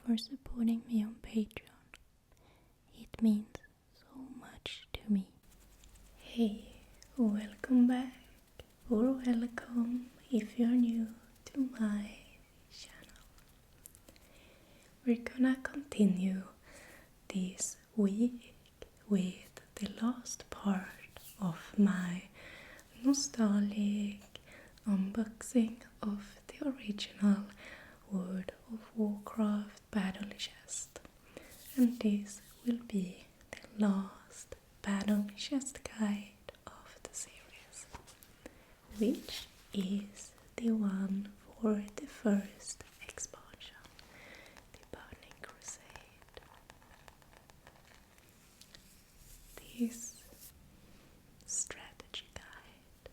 for supporting me on Patreon. It means so much to me. Hey, welcome back, or welcome if you're new to my channel. We're gonna continue this week with the last part of my nostalgic unboxing of the original World of Warcraft battle chest, and this will be the last battle chest guide of the series, which is the one for the first expansion, the Burning Crusade. This strategy guide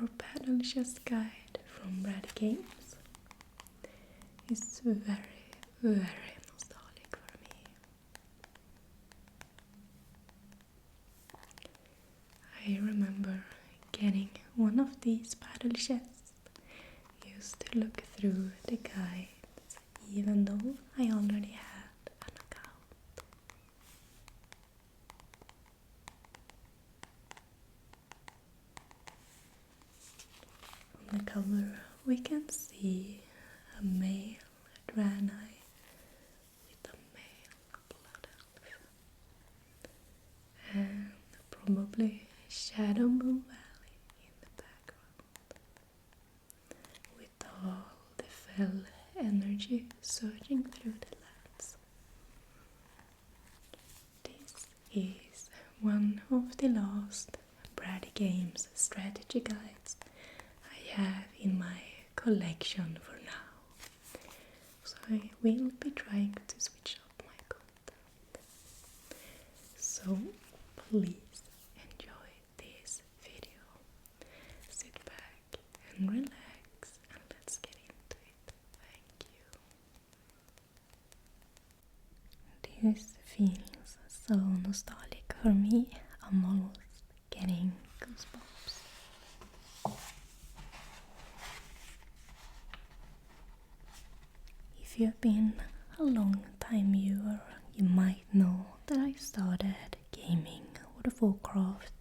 or battle chest guide from Brady Games is very, very nostalgic for me. I remember getting one of these battle chests, used to look through the guides even though I already had an account. On the cover we can see a male Draenei with a male blood elf, and probably Shadow Moon Valley in the background, with all the fell energy surging through the lands. This is one of the last Brady Games strategy guides I have in my collection for now. So I will be trying to switch up my content. So please enjoy this video. Sit back and relax and let's get into it. Thank you. This feels so nostalgic for me. I'm almost getting goosebumps. If you've been a long time viewer, you might know that I started gaming World of Warcraft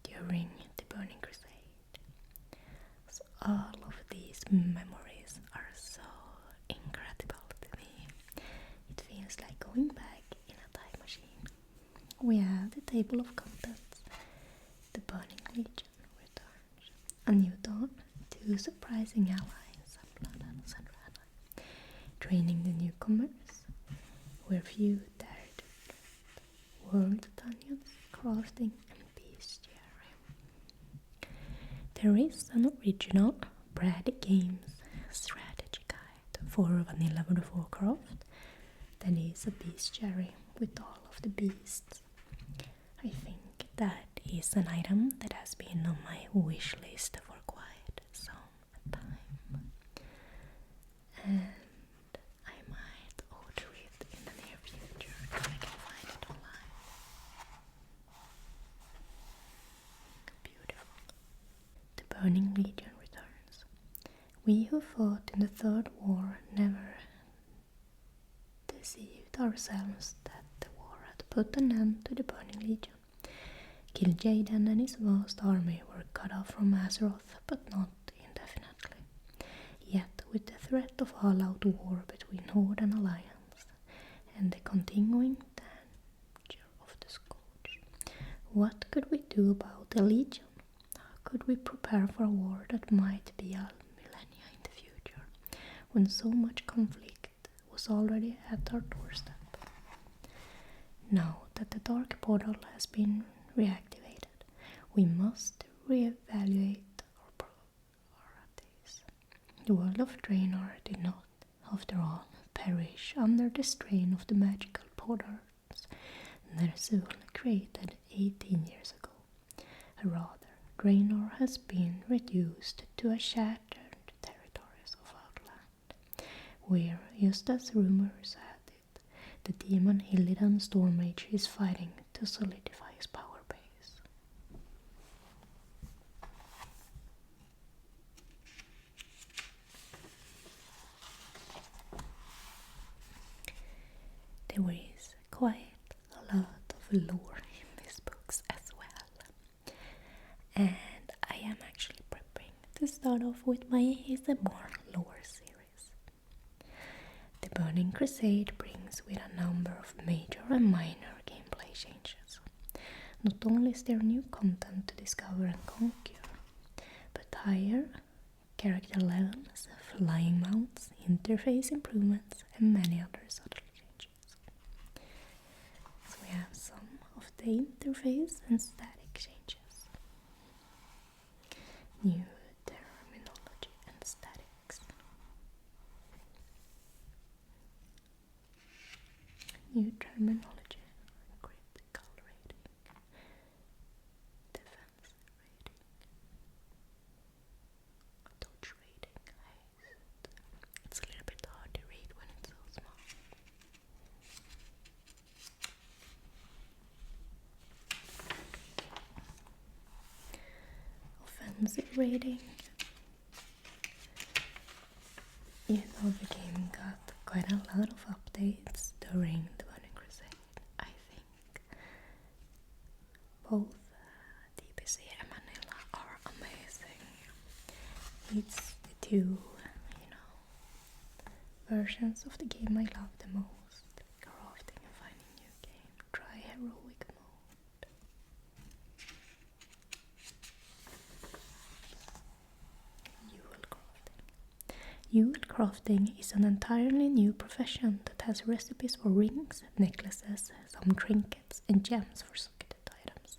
during the Burning Crusade. So all of these memories are so incredible to me. It feels like going back in a time machine. We have the table of contents. The Burning Legion returns. A new dawn, 2 surprising allies, and Bloodhounds and training the newcomers, where few dared to dread. World dungeons, crafting, and bestiary. There is an original Brady Games strategy guide for vanilla World of Warcraft that is a bestiary with all of the beasts. I think that is an item that has been on my wish list for quite some time. And I might order it in the near future if I can find it online. Beautiful. The Burning Legion returns. We who fought in the Third War never deceived ourselves that the war had put an end to the Burning Legion. Kil'jaeden and his vast army were cut off from Azeroth, but not indefinitely. Yet, with the threat of all-out war between Horde and Alliance, and the continuing danger of the Scourge, what could we do about the Legion? How could we prepare for a war that might be a millennia in the future, when so much conflict was already at our doorstep? Now that the Dark Portal has been reactivated, we must reevaluate our priorities. The world of Draenor did not, after all, perish under the strain of the magical portals Ner'zhul created 18 years ago. Rather, Draenor has been reduced to a shattered territories of Outland, where, just as rumors had it, the demon Illidan Stormage is fighting to solidify his power base. there is quite a lot of lore in these books as well. And I am actually prepping to start off with my ASMR lore series. The Burning Crusade brings with a number of major and minor gameplay changes. Not only is there new content to discover and conquer, but higher character levels, flying mounts, interface improvements, and many other subtle changes. So we have some of the interface and static changes. New terminology and statics. New terminology, critical rating, defense rating, dodge rating, haste. It's a little bit hard to read when it's so small. Offensive rating. You know, the game got quite a lot of updates during the Burning Crusade. I think both DBC and Manila are amazing. It's the two, versions of the game I love the most. Crafting and finding new game. Try heroic mode. Jewel crafting is an entirely new profession that has recipes for rings, necklaces, some trinkets, and gems for socketed items.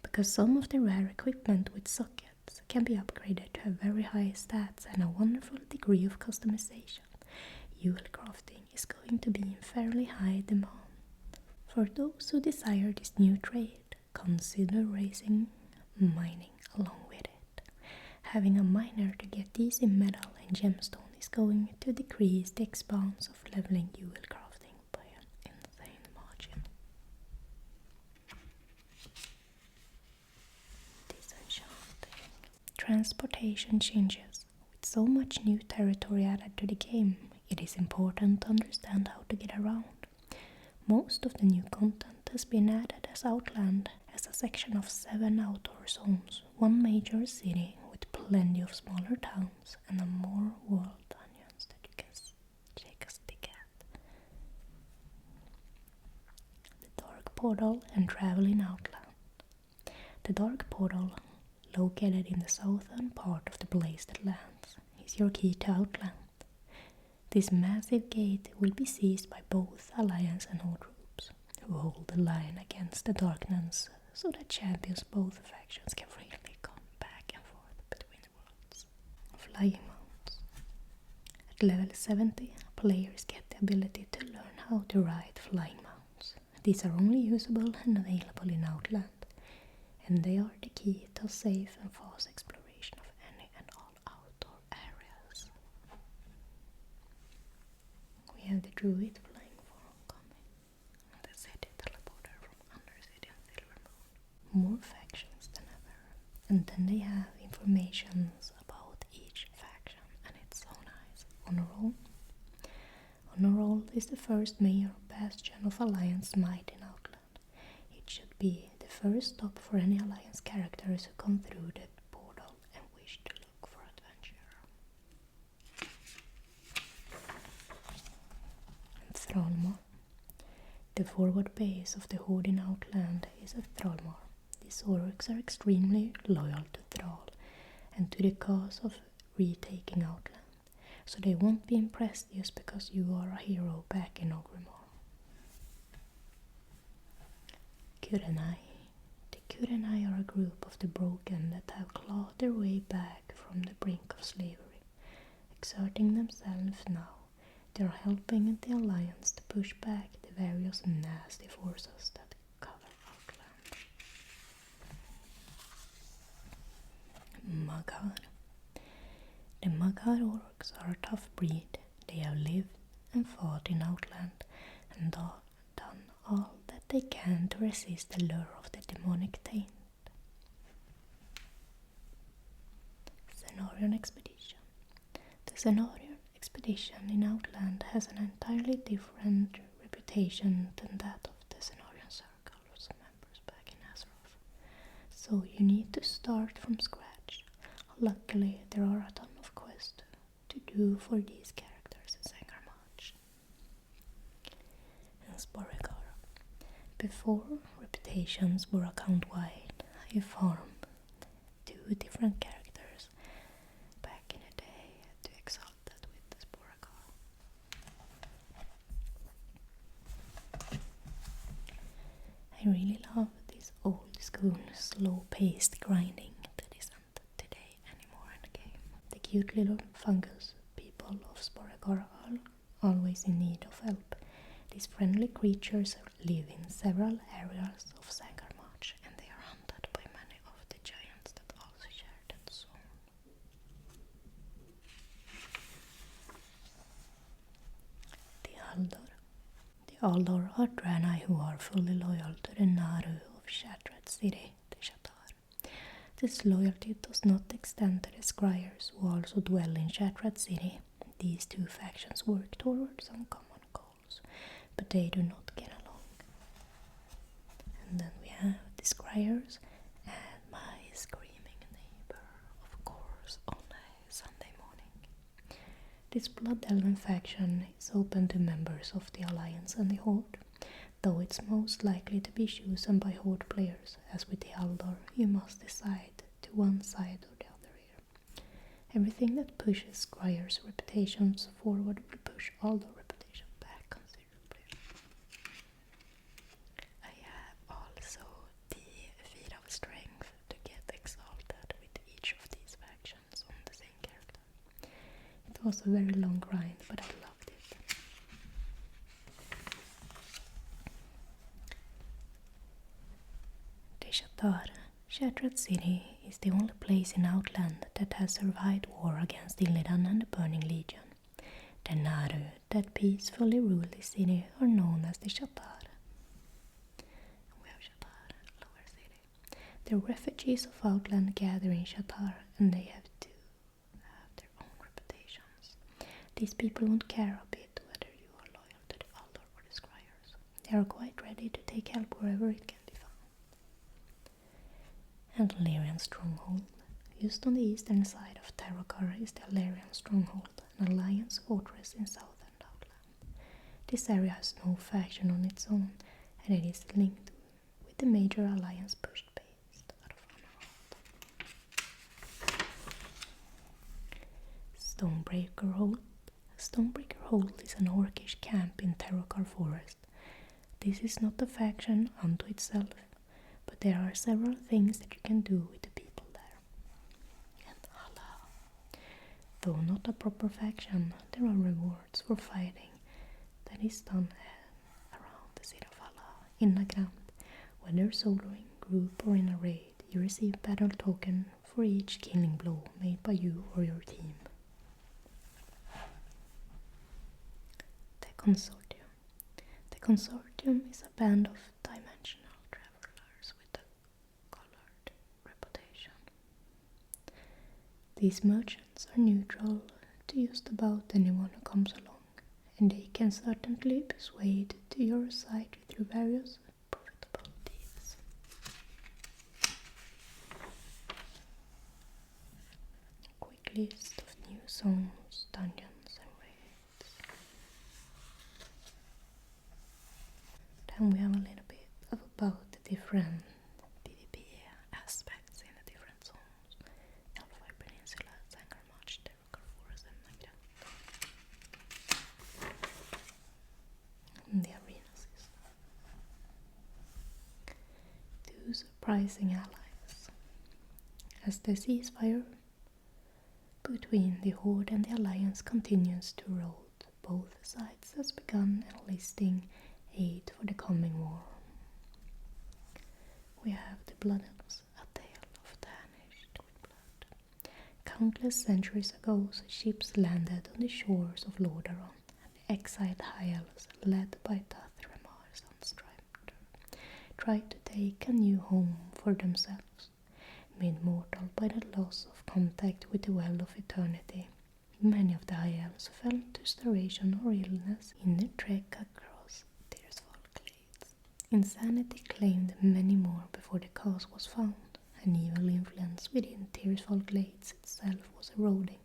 Because some of the rare equipment with sockets can be upgraded to have very high stats and a wonderful degree of customization, jewel crafting is going to be in fairly high demand. For those who desire this new trade, consider raising mining along with it. Having a miner to get easy metal and gemstone is going to decrease the expense of leveling jewel crafting by an insane margin. Disenchanting. Transportation changes. With so much new territory added to the game, it is important to understand how to get around. Most of the new content has been added as Outland, as a section of 7 outdoor zones, 1 major city with plenty of smaller towns, and a more world dungeons that you can take a stick at. The Dark Portal and travel in Outland. The Dark Portal, located in the southern part of the Blazed Lands, is your key to Outland. This massive gate will be seized by both Alliance and Horde troops, who hold the line against the darkness so that champions both factions can freely come back and forth between the worlds. Flying mounts. At level 70, players get the ability to learn how to ride flying mounts. These are only usable and available in Outland, and they are the key to safe and fast exploration of any and all outdoor areas. We have the Druid flying form coming, and the city teleporter from Undercity and Silver Moon. More factions than ever, and then they have informations about each faction, and it's so nice. Honor Roll. Honor Roll is the first major bastion of Alliance might in Outland. It should be the first stop for any Alliance characters who come through the portal and wish to look for adventure. And Thrallmore. The forward base of the Horde in Outland is at Thrallmore. These orcs are extremely loyal to Thrall and to the cause of retaking Outland, so they won't be impressed just because you are a hero back in Ogrimmar. Kurenai. The Kurenai are a group of the broken that have clawed their way back from the brink of slavery. Exerting themselves now, they are helping the Alliance to push back the various nasty forces that cover Outland. Maghar. The Maghar orcs are a tough breed. They have lived and fought in Outland and done all that they can to resist the lure of the demonic taint. Cenarion Expedition. The Cenarion Expedition in Outland has an entirely different reputation reputation than that of the Cenarian Circle's members back in Azeroth. So you need to start from scratch. Luckily, there are a ton of quests to do for these characters in Sangarmatch. And Sporekar. Before reputations were account-wide, I farmed 2 different characters back in the day to Exalted with the Sporekar. I really love this old school slow-paced grinding that isn't today anymore in the game. The cute little fungus people of Sporekar are always in need of help. These friendly creatures live in several areas of Sangarmatch, and they are hunted by many of the giants that also share that zone. The Aldor are Draenei who are fully loyal to the Naru of Shattered City, the Shatar. This loyalty does not extend to the Scryers who also dwell in Shattered City. These 2 factions work towards some common goals, but they do not get along. And then we have the Scryers and my screaming neighbor, of course, on a Sunday morning. This Blood Elven faction is open to members of the Alliance and the Horde, though it's most likely to be chosen by Horde players. As with the Aldor, you must decide to one side or the other here. Everything that pushes Scryers' reputations forward will push Aldor reputation back considerably. I have also the feat of strength to get exalted with each of these factions on the same character. It was a very long grind, but I loved it. The Shatar. Shattered City is the only place in Outland that has survived war against Illidan and the Burning Legion. The Naru that peacefully rule the city are known as the Shatar. We have Shatar, Lower City. The refugees of Outland gather in Shatar, and they have to have their own reputations. These people won't care a bit whether you are loyal to the Aldor or the Scryers. They are quite ready to take help wherever it can be found. And Alarian Stronghold. Just on the eastern side of Terrakar is the Alarian Stronghold, an alliance fortress in southern Outland. This area has no faction on its own, and it is linked with the major alliance pushed based out of Anhalt. Stonebreaker Hold. Stonebreaker Hold is an orcish camp in Terrakar Forest. This is not a faction unto itself, but there are several things that you can do with the people there. And Hala. Though not a proper faction, there are rewards for fighting that is done around the city of Hala in Nagrand. Whether soloing, group or in a raid, you receive battle token for each killing blow made by you or your team. The Consortium. The Consortium is a band of dimensional travelers with a colored reputation. These merchants are neutral to just about anyone who comes along, and they can certainly persuade to your side through various profitable deals. Quick list of new zones, dungeons and raids. Then we have a little bit about the different PvP aspects in the different zones. Hellfire Peninsula, Sangarmatch, Terrakar Forest and Nagrand. And the arena system. 2 surprising allies. As the ceasefire between the Horde and the Alliance continues to erode, both sides has begun enlisting aid for the coming war. We have the Blood Elves, a tale of tarnished with blood. Countless centuries ago, ships landed on the shores of Lordaeron, and the exiled High Elves, led by Tathremar Sunstrider, tried to take a new home for themselves. Made mortal by the loss of contact with the Well of Eternity, many of the High Elves fell to starvation or illness in the trek across their Insanity claimed many more before the cause was found. An evil influence within Tearsfall Glades itself was eroding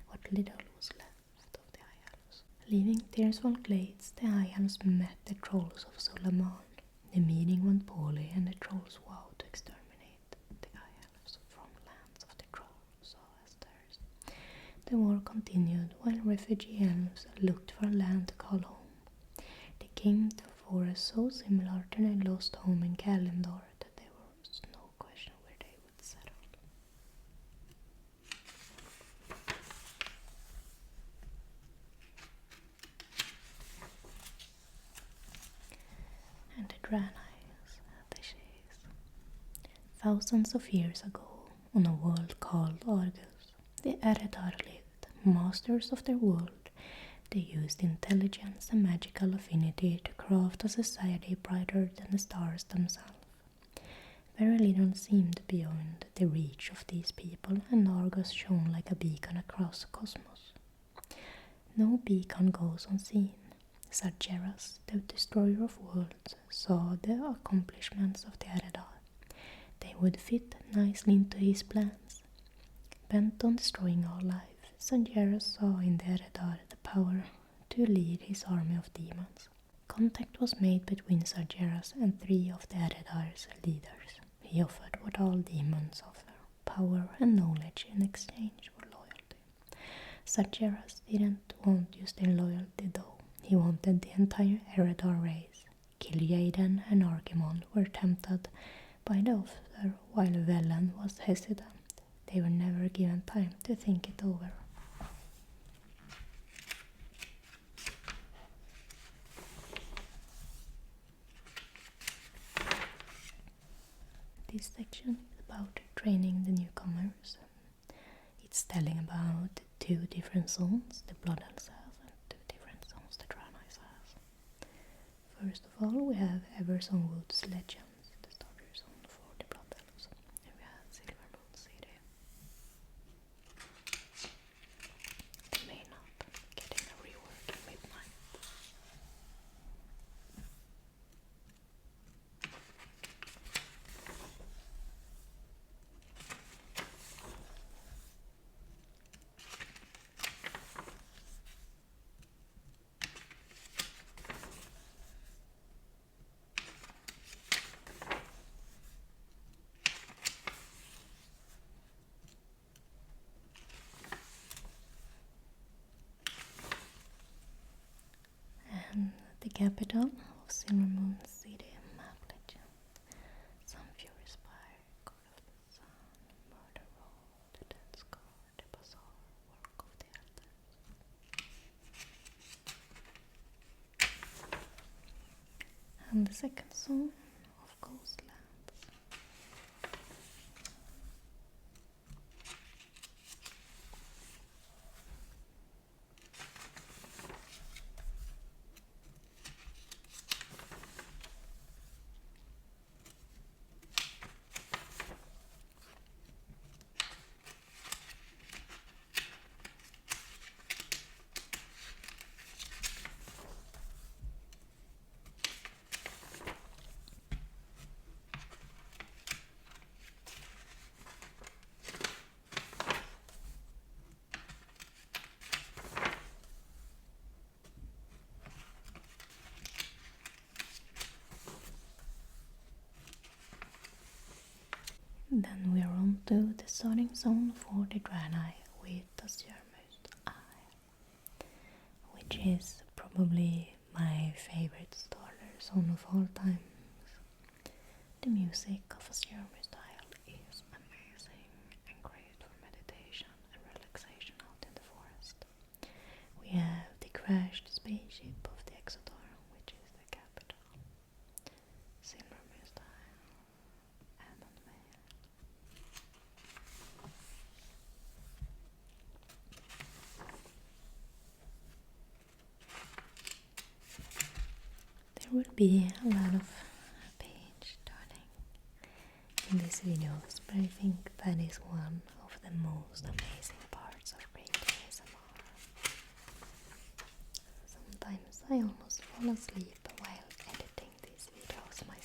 what little was left of the High Elves. Leaving Tearsfall Glades, the High Elves met the Trolls of Sulaman. The meeting went poorly and the Trolls vowed to exterminate the High Elves from lands of the Trolls so as theirs. The war continued while refugee elves looked for land to call home. They came to forests so similar to their lost home in Kalimdor that there was no question where they would settle. And the Draenei's the chase. Thousands of years ago, on a world called Argus, the Eredar lived, masters of their world. They used intelligence and magical affinity to craft a society brighter than the stars themselves. Very little seemed beyond the reach of these people, and Argus shone like a beacon across the cosmos. No beacon goes unseen. Sargeras, the destroyer of worlds, saw the accomplishments of the Eredar. They would fit nicely into his plans. Bent on destroying all life, Sargeras saw in the Eredar the power to lead his army of demons. Contact was made between Sargeras and 3 of the Eredar's leaders. He offered what all demons offer, power and knowledge in exchange for loyalty. Sargeras didn't want just their loyalty though. He wanted the entire Eredar race. Kil'jaeden and Archimonde were tempted by the offer while Velen was hesitant. They were never given time to think it over. This section is about training the newcomers. It's telling about 2 different zones the Blood Elves has and 2 different zones the Draenei has. First of all, we have Eversong Woods Legends, the starter zone for the Blood Elves. And we have Silvermoon City. The main hub, getting a rework at midnight. And the capital of Silvermoon City, map legend. Some Fury Spire, God of the Sun, Murder Road, the Dead Scar, the Bazaar, Work of the Elders. And the second zone of Ghostlands. Then we are on to the starting zone for the Draenei with the Asjarmust Isle, which is probably my favorite starter zone of all times. The music of Asjarmust Isle is amazing and great for meditation and relaxation out in the forest. We have the crashed spaceship of the Exodar, which is the capital. Silvermist Isle, Ammon Vale. There will be a lot of page turning in these videos, but I think that is one of the most amazing parts of Brady ASMR. Sometimes I almost fall asleep while editing these videos myself.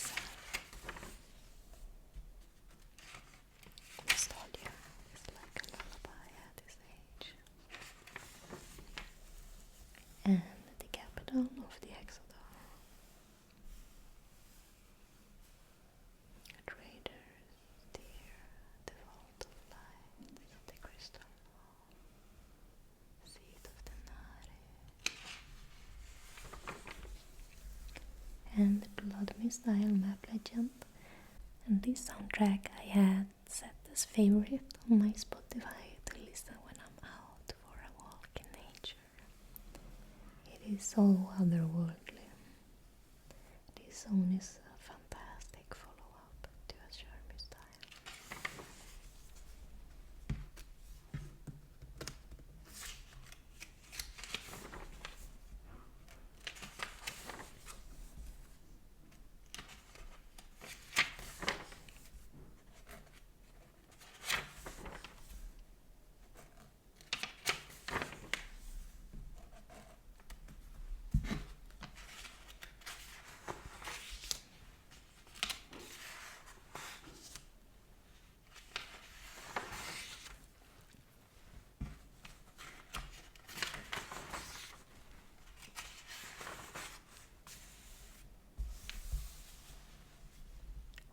Dawn of the Exodus. Traders, dear, the vault of light, the crystal wall, seat of the Nare, and the Blood Missile map legend. And this soundtrack I had set as favorite on my Spotify to listen when I'm out for a walk in nature. It is so otherworldly. This song is a fantastic follow-up to a Shermy style.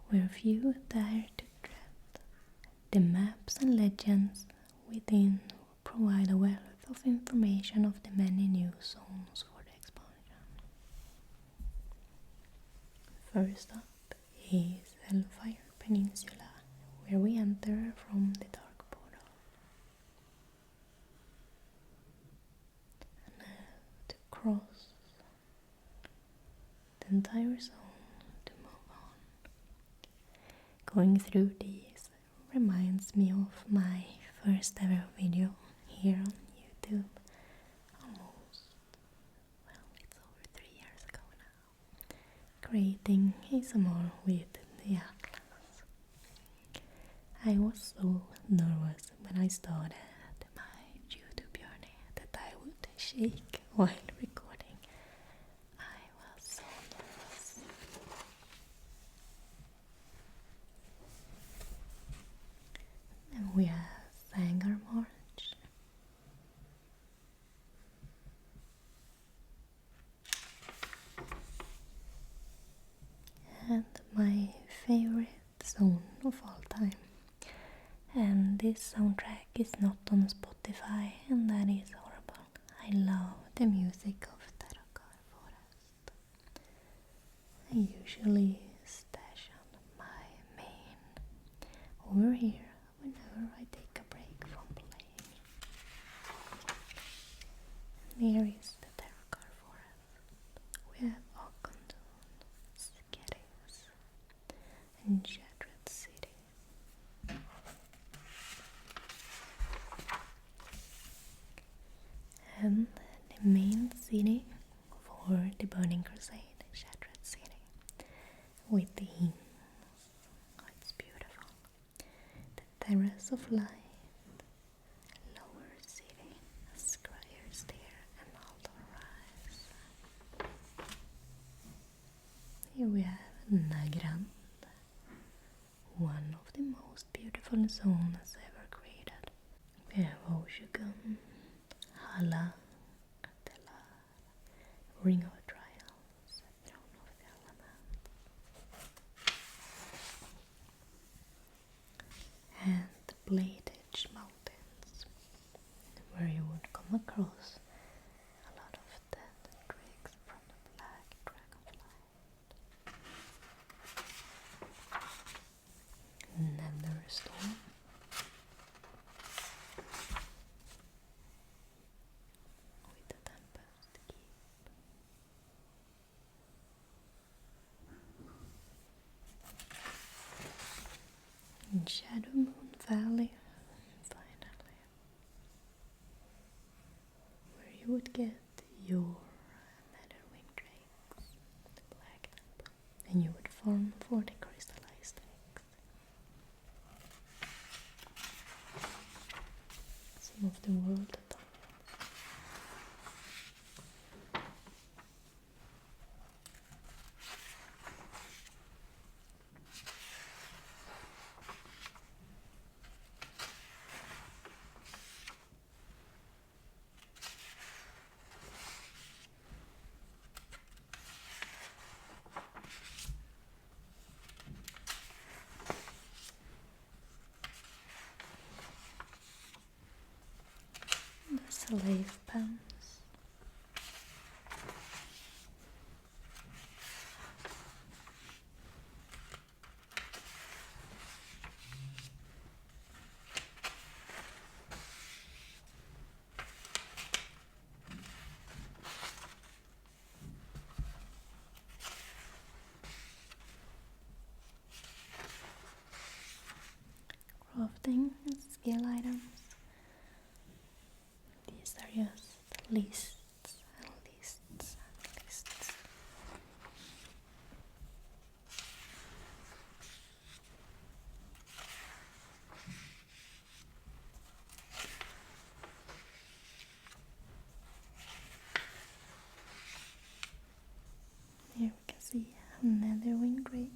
Where few dare to tread, the maps and legends within provide a wealth of information of the many new zones for the expansion. First up is Hellfire Peninsula, where we enter from the Dark Portal. And now to cross the entire zone to move on. Going through these reminds me of my first ever video here on YouTube. It's over 3 years ago now. Creating ASMR with the Atlas. I was so nervous when I started my YouTube journey that I would shake while recording. I was so nervous. And we have Sangar March. And my favorite zone of all time. And this soundtrack is not on Spotify, and that is horrible. I love the music of Terracar Forest. I usually stash on my main over here whenever I take a break from playing. And here is the Terracar Forest. We have Akondun, Skeris, and Shattered City. And the main city for the Burning Crusade, Shattered City, with the inns. Oh, it's beautiful. The Terrace of Light, Lower City, Scryer Stair, and Altar Rise. Here we have Nagrand, one of the most beautiful zones ever created. We have Oshugun, Hala, Telar, Ring of Trials, Throne of the Elements, and the Blade Edge Mountains, where you would come across a lot of dead dregs from the Black Dragonflight. Netherstorm, with the Tempest Keep. In Shadow Moon Valley, finally, where you would get your Netherwing Drakes, the Black Temple, and you would farm for the crystallized eggs. Some of the world dungeons. Slave pens. Crafting and skill items. These are just lists and lists and lists. Here we can see a nether wing drake.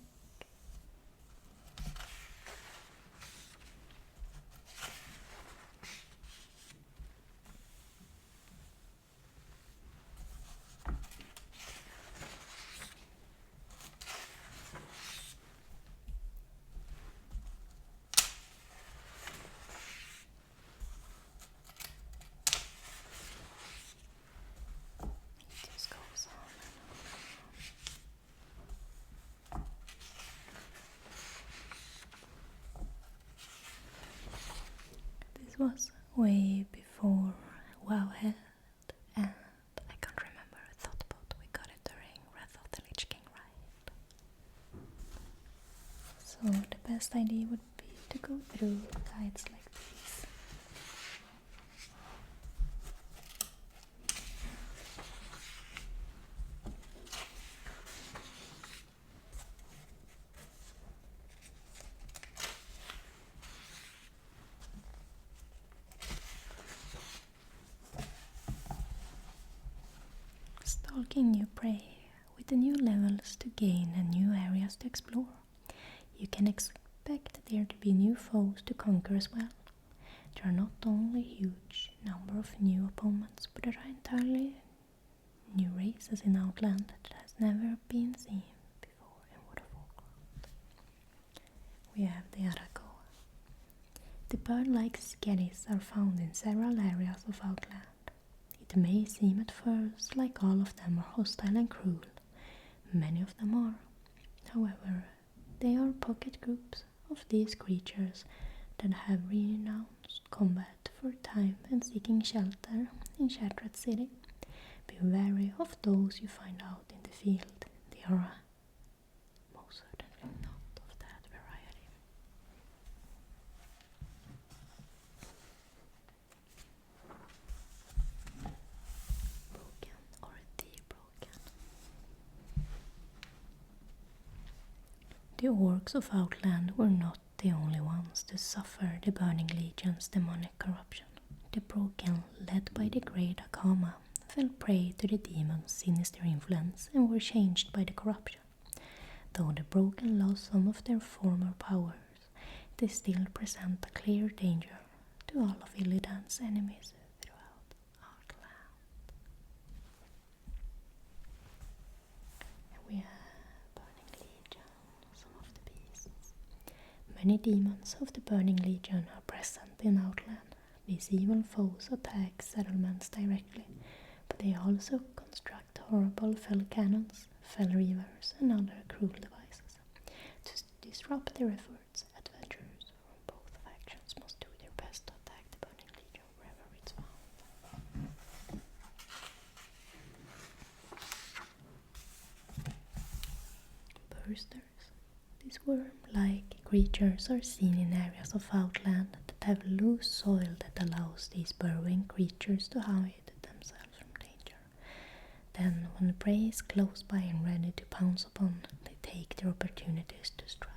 Just goes on and on. This was way before WoW had, and I can't remember. I thought about we got it during Wrath of the Lich King, right? So the best idea would be to go through guides like these. Stalking new prey with the new levels to gain and new areas to explore. You can expect there to be new foes to conquer as well. There are not only a huge number of new opponents, but there are entirely new races in Outland that has never been seen before in World of Warcraft. We have the Arago. The bird-like skeddies are found in several areas of Outland. It may seem at first like all of them are hostile and cruel. Many of them are. However, they are pocket groups of these creatures that have renounced combat for a time and seeking shelter in Shattered City. Be wary of those you find out in the field. They are most certainly not of that variety. Broken or the broken. The orcs of Outland were not the only ones to suffer the Burning Legion's demonic corruption. The broken, led by the great Akama, fell prey to the demon's sinister influence and were changed by the corruption. Though the broken lost some of their former powers, they still present a clear danger to all of Illidan's enemies throughout Outland. And we have Burning Legion, some of the beasts. Many demons of the Burning Legion are present in Outland. These evil foes attack settlements directly, but they also construct horrible fell cannons, fell reavers, and other cruel devices. To disrupt their efforts, adventurers from both factions must do their best to attack the Burning Legion wherever it's found. Bursters. These worm-like creatures are seen in areas of Outland that have loose soil that allows these burrowing creatures to hide themselves from danger. Then, when the prey is close by and ready to pounce upon, they take their opportunities to strike.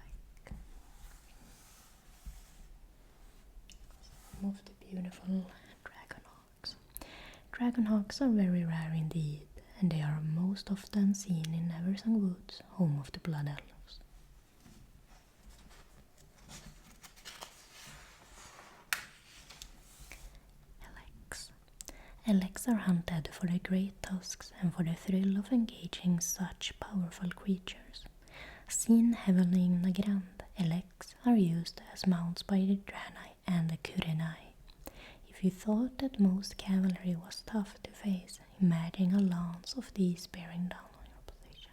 Some of the beautiful dragonhawks. Dragonhawks are very rare indeed, and they are most often seen in Eversong Woods, home of the Blood Elves. Eleks are hunted for their great tusks and for the thrill of engaging such powerful creatures. Seen heavily in Nagrand, Eleks are used as mounts by the Draenei and the Kurenai. If If you thought that most cavalry was tough to face, imagine a lance of these bearing down on your position.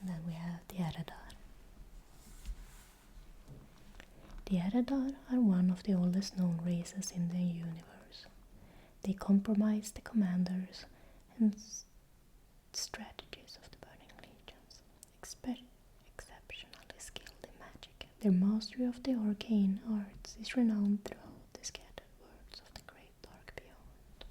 And then we have the Eredar. The Eredar are one of the oldest known races in the universe. They comprise the commanders and strategies of the Burning Legions, exceptionally skilled in magic. Their mastery of the arcane arts is renowned throughout the scattered worlds of the great dark beyond.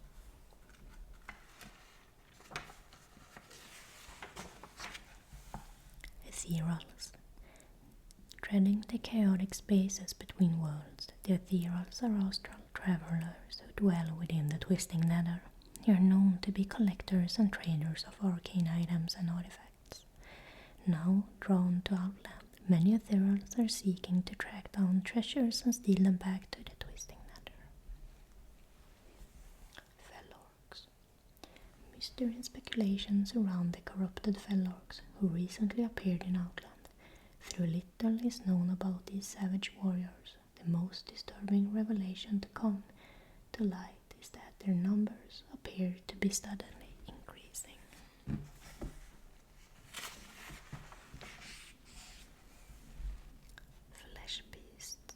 Ethereals. Treading the chaotic spaces between worlds, the Ethereals are astral travelers who dwell within the twisting nether. They are known to be collectors and traders of arcane items and artifacts. Now drawn to Outland, many Ethereals are seeking to track down treasures and steal them back to the twisting nether. Fellorcs. Mystery and speculation surround the corrupted Fellorcs, who recently appeared in Outland. Though little is known about these savage warriors, the most disturbing revelation to come to light is that their numbers appear to be steadily increasing. Flesh beasts.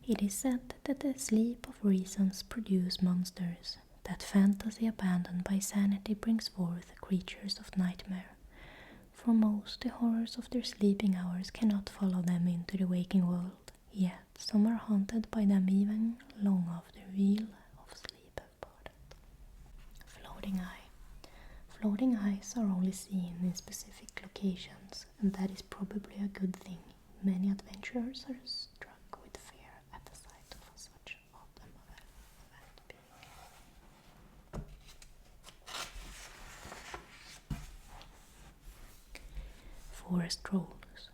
It is said that the sleep of reasons produce monsters, that fantasy abandoned by sanity brings forth creatures of nightmare. For most, the horrors of their sleeping hours cannot follow them into the waking world, yet some are haunted by them even long after the wheel of sleep have parted. Floating eye. Floating eyes are only seen in specific locations, and that is probably a good thing. Many adventurers are struck with fear at the sight of such odd event being. Forest trolls.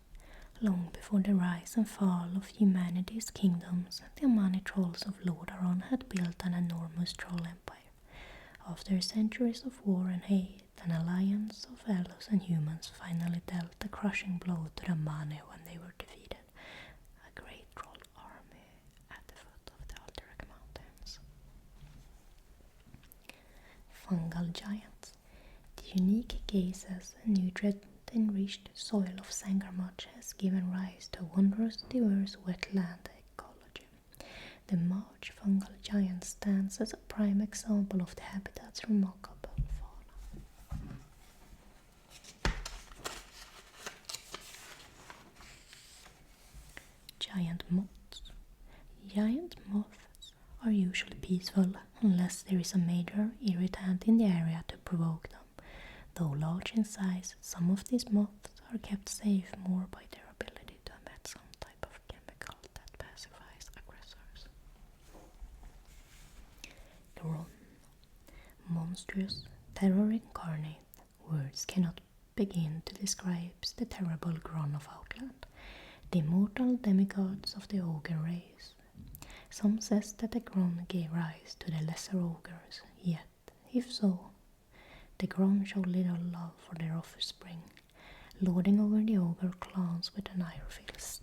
Long before the rise and fall of humanity's kingdoms, the Amani trolls of Lordaeron had built an enormous troll empire. After centuries of war and hate, an alliance of elves and humans finally dealt a crushing blow to the Amani when they were defeated. A great troll army at the foot of the Alterac Mountains. Fungal giants. The unique gases and nutrient-enriched soil of Sangarmuch has given rise to a wondrous diverse wetland ecology. The March fungal giant stands as a prime example of the habitat's remarkable fauna. Giant moths. Giant moths are usually peaceful unless there is a major irritant in the area to provoke them. Though large in size, some of these moths are kept safe more by their ability to emit some type of chemical that pacifies aggressors. Gron. Monstrous, terror incarnate. Words cannot begin to describe the terrible Gron of Outland, the immortal demigods of the ogre race. Some says that the Gron gave rise to the lesser ogres, yet, if so, the Gron show little love for their offspring, lording over the ogre clans with an iron fist.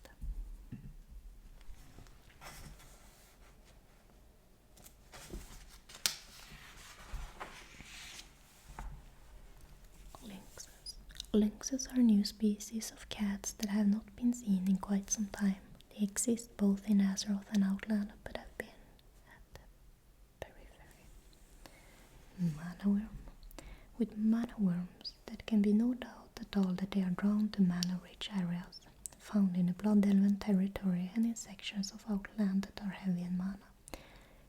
Lynxes. Lynxes are new species of cats that have not been seen in quite some time. They exist both in Azeroth and Outland, but have been at the periphery. Mana worm. With mana worms, there can be no doubt at all that they are drawn to mana-rich areas, found in the Blood-Elven territory and in sections of Outland that are heavy in mana.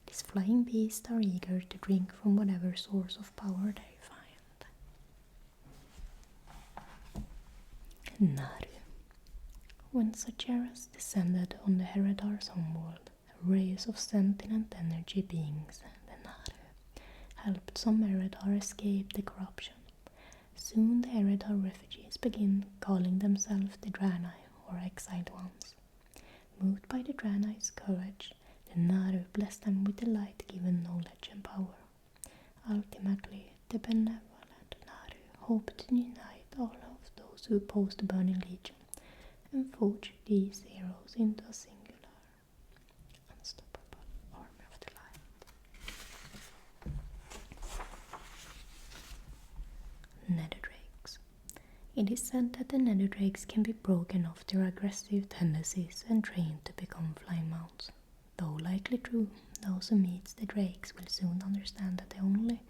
These flying beasts are eager to drink from whatever source of power they find. Naru. When Sageras descended on the Heredar's homeworld, a race of sentient energy beings, the Naru, helped some Eredar escape the corruption. Soon the Eredar refugees begin calling themselves the Draenei, or exiled ones. Moved by the Draenei's courage, the Naru blessed them with the light-given knowledge and power. Ultimately, the benevolent Naru hoped to unite all of those who opposed the Burning Legion and forge these heroes into a singular, unstoppable It is said that the nether drakes can be broken of their aggressive tendencies and trained to become flying mounts. Though likely true, those who meet the drakes will soon understand that only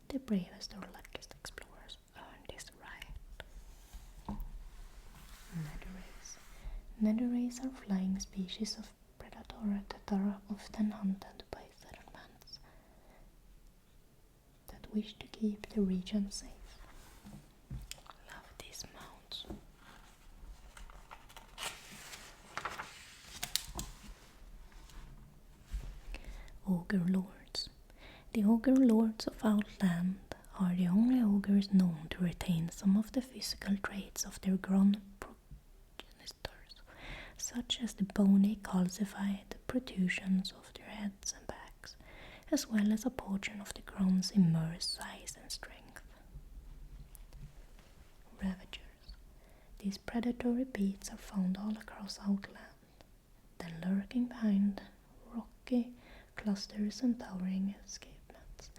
the bravest or luckiest explorers earn this right. Nether rays. Nether rays are flying species of predator that are often hunted by settlements that wish to keep the region safe. Love these mounts. Ogre Lords. The Ogre Lords of Outland are the only ogres known to retain some of the physical traits of their grown progenitors, such as the bony calcified protrusions of their heads and backs, as well as a portion of the grown's immersed size and strength. Ravagers. These predatory beasts are found all across Outland, then lurking behind rocky clusters and towering escarpments,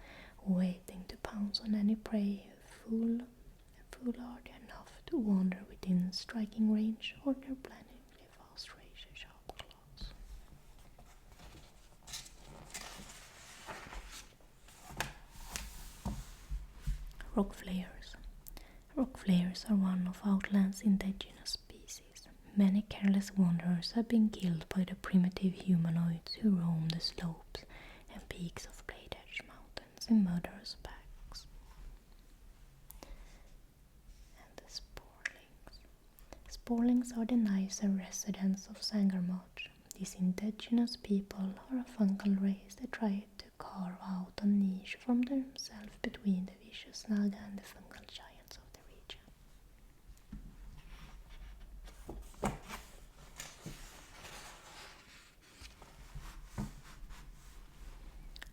waiting to pounce on any prey foolhardy enough to wander within striking range or their blindingly fast razor-sharp claws. Rock Flayers. Rock Flayers are one of Outland's indigenous species. Many careless wanderers have been killed by the primitive humanoids who roam the slopes and peaks of Blade Edge Mountains in murderous packs. And the Sporlings. Sporlings are the nicer residents of Sangarmarch. These indigenous people are a fungal race that try to carve out a niche from themselves between the vicious Naga and the fungal giants of the region.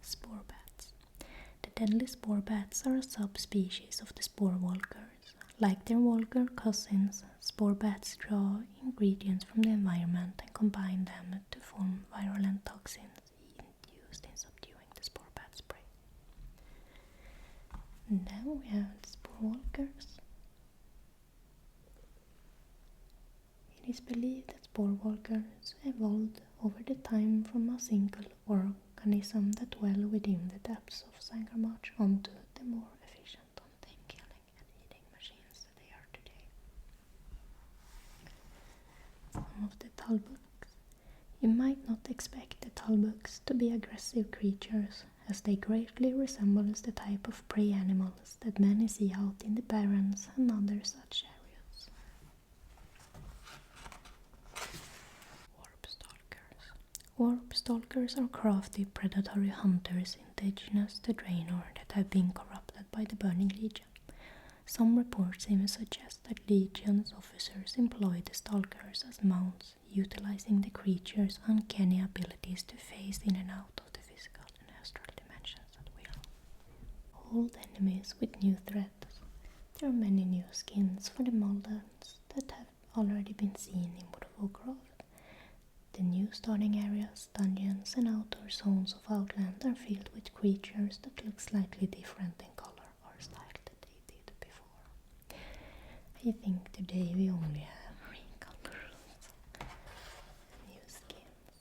Spore bats. The deadly spore bats are a subspecies of the spore walkers. Like their walker cousins, spore bats draw ingredients from the environment and combine them to form virulent toxins used in subduing the spore bat's prey. And then we have the spore walkers. It is believed that spore walkers evolved over the time from a single organism that dwell within the depths of Sangarmarch onto the more efficient hunting, killing and eating machines that they are today. Some of the Talbuks. You might not expect the Talbuks to be aggressive creatures, as they greatly resemble the type of prey animals that many see out in the barrens and other such areas. Warp Stalkers. Warp Stalkers are crafty predatory hunters indigenous to Draenor that have been corrupted by the Burning Legion. Some reports even suggest that Legion's officers employ the Stalkers as mounts, utilizing the creature's uncanny abilities to phase in and out of the physical and astral dimensions at will. Old enemies with new threats. There are many new skins for the Moldans that have already been seen in World of Warcraft. The new starting areas, dungeons and outdoor zones of Outland are filled with creatures that look slightly different in color or style than they did before. I think today we only have recolors and new skins.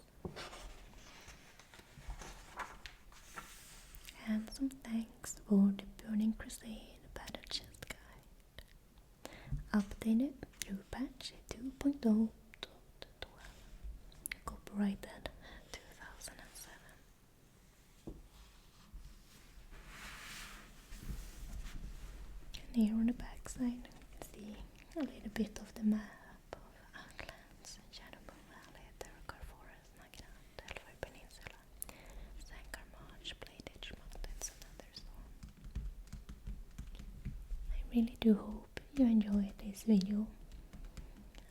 And some thanks for the Burning Crusade Battle Chest Guide. Updated through patch 2.0. Copyrighted 2007. And here on the back side you can see a little bit of the map of Outlands, Shadowmoon Valley, Terracar Forest, Nagrand, Elfar Peninsula, Sangarmarch, Blade Edge Mountains and others. I really do hope you enjoyed this video.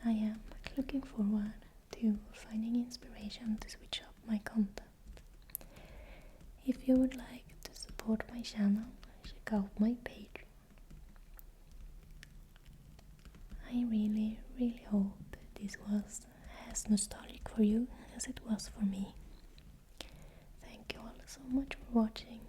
I am looking forward to finding inspiration to switch up my content. If you would like to support my channel, check out my Patreon. I really hope this was as nostalgic for you as it was for me. Thank you all so much for watching,